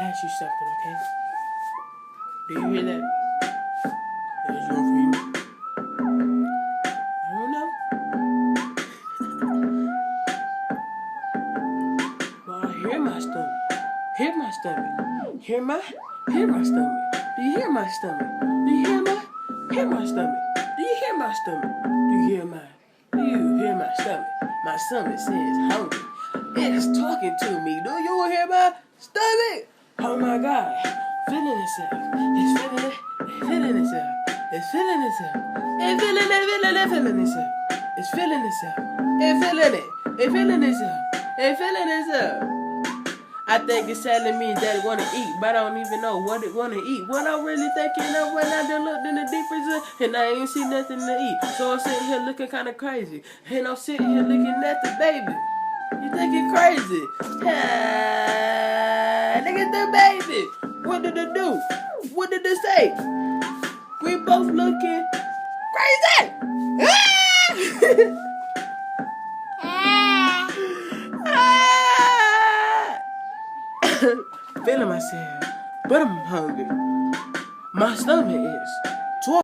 ask you something, okay? Do you hear that? Is you over here? I don't know. Well, I hear my stomach. Hear my stomach. Hear my stomach. Do you hear my stomach? Do you hear my stomach? Do you hear my stomach? Do you hear my stomach? My stomach says hungry. It's talking to me. Do you hear my stomach? Oh my God. Feeling itself. It's feeling it. It's feeling itself. It's feeling itself. It's feeling it. Feeling itself. It's feeling itself. It's feeling it. It's feeling itself. It's feeling itself. I think it's telling me that it want to eat, but I don't even know what it want to eat. What I'm really thinking of when I done looked in the deep freezer and I ain't see nothing to eat. So I'm sitting here looking kind of crazy. And I'm sitting here looking at the baby. You thinking crazy? Look at the baby. What did it do? What did it say? We both looking crazy. Feeling myself, but I'm hungry. My stomach is.